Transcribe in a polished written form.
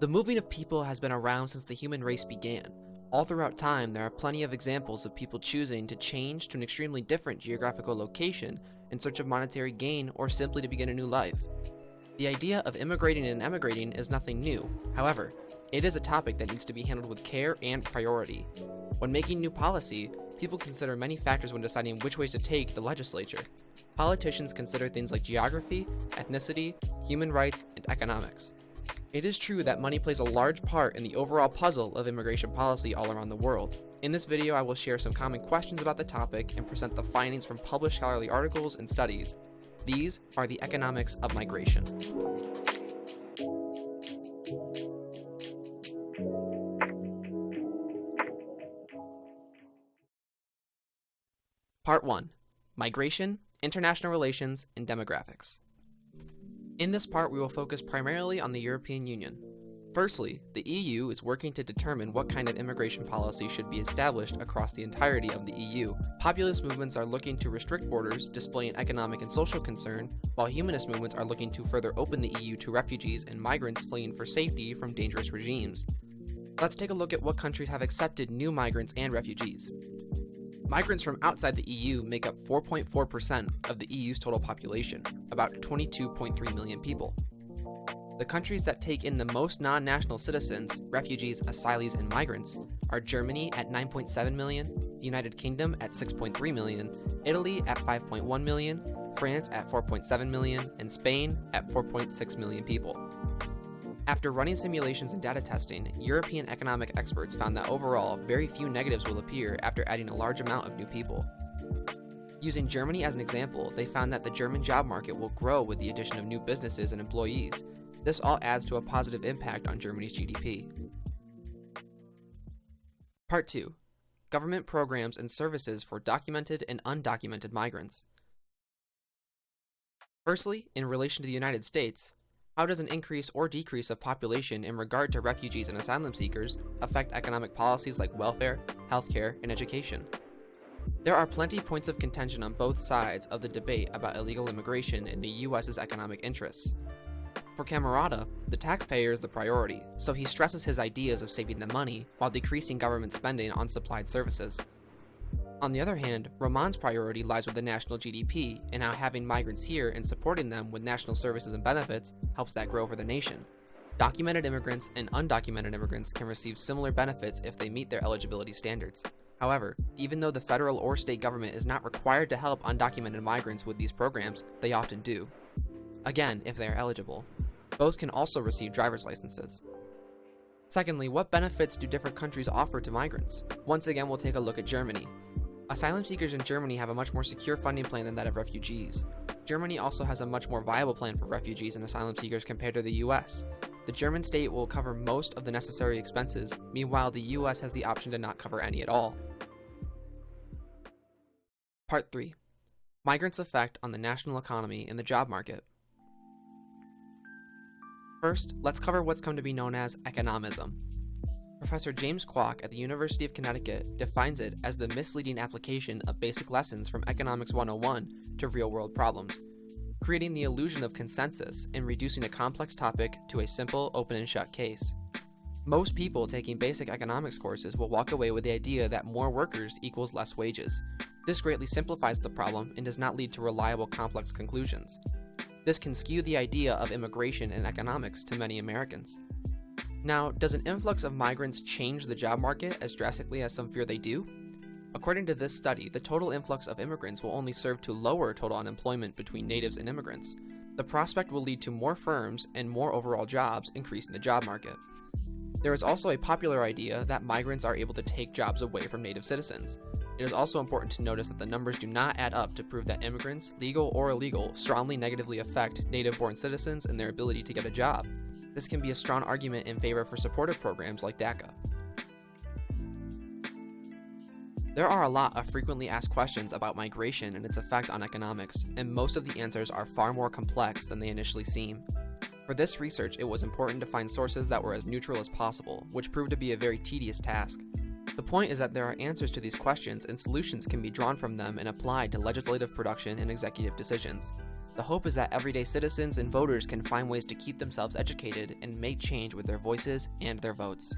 The moving of people has been around since the human race began. All throughout time, there are plenty of examples of people choosing to change to an extremely different geographical location in search of monetary gain or simply to begin a new life. The idea of immigrating and emigrating is nothing new. However, it is a topic that needs to be handled with care and priority. When making new policy, people consider many factors when deciding which ways to take the legislature. Politicians consider things like geography, ethnicity, human rights, and economics. It is true that money plays a large part in the overall puzzle of immigration policy all around the world. In this video, I will share some common questions about the topic and present the findings from published scholarly articles and studies. These are the economics of migration. Part 1. Migration, International Relations, and Demographics. In this part, we will focus primarily on the European Union. Firstly, the EU is working to determine what kind of immigration policy should be established across the entirety of the EU. Populist movements are looking to restrict borders, displaying economic and social concern, while humanist movements are looking to further open the EU to refugees and migrants fleeing for safety from dangerous regimes. Let's take a look at what countries have accepted new migrants and refugees. Migrants from outside the EU make up 4.4% of the EU's total population, about 22.3 million people. The countries that take in the most non-national citizens, refugees, asylees, and migrants are Germany at 9.7 million, the United Kingdom at 6.3 million, Italy at 5.1 million, France at 4.7 million, and Spain at 4.6 million people. After running simulations and data testing, European economic experts found that overall, very few negatives will appear after adding a large amount of new people. Using Germany as an example, they found that the German job market will grow with the addition of new businesses and employees. This all adds to a positive impact on Germany's GDP. Part 2. Government programs and services for documented and undocumented migrants. Firstly, in relation to the United States, how does an increase or decrease of population in regard to refugees and asylum seekers affect economic policies like welfare, healthcare, and education? There are plenty points of contention on both sides of the debate about illegal immigration in the US's economic interests. For Camerata, the taxpayer is the priority, so he stresses his ideas of saving the money while decreasing government spending on supplied services. On the other hand, Roman's priority lies with the national GDP and how having migrants here and supporting them with national services and benefits helps that grow for the nation. Documented immigrants and undocumented immigrants can receive similar benefits if they meet their eligibility standards. However, even though the federal or state government is not required to help undocumented migrants with these programs, they often do. Again, if they are eligible. Both can also receive driver's licenses. Secondly, what benefits do different countries offer to migrants? Once again, we'll take a look at Germany. Asylum seekers in Germany have a much more secure funding plan than that of refugees. Germany also has a much more viable plan for refugees and asylum seekers compared to the US. The German state will cover most of the necessary expenses, meanwhile the US has the option to not cover any at all. Part 3. Migrants' effect on the national economy and the job market. First, let's cover what's come to be known as economism. Professor James Kwok at the University of Connecticut defines it as the misleading application of basic lessons from Economics 101 to real-world problems, creating the illusion of consensus and reducing a complex topic to a simple open and shut case. Most people taking basic economics courses will walk away with the idea that more workers equals less wages. This greatly simplifies the problem and does not lead to reliable complex conclusions. This can skew the idea of immigration and economics to many Americans. Now, does an influx of migrants change the job market as drastically as some fear they do? According to this study, the total influx of immigrants will only serve to lower total unemployment between natives and immigrants. The prospect will lead to more firms and more overall jobs, increasing the job market. There is also a popular idea that migrants are able to take jobs away from native citizens. It is also important to notice that the numbers do not add up to prove that immigrants, legal or illegal, strongly negatively affect native-born citizens and their ability to get a job. This can be a strong argument in favor for supportive programs like DACA. There are a lot of frequently asked questions about migration and its effect on economics, and most of the answers are far more complex than they initially seem. For this research, it was important to find sources that were as neutral as possible, which proved to be a very tedious task. The point is that there are answers to these questions and solutions can be drawn from them and applied to legislative production and executive decisions. The hope is that everyday citizens and voters can find ways to keep themselves educated and make change with their voices and their votes.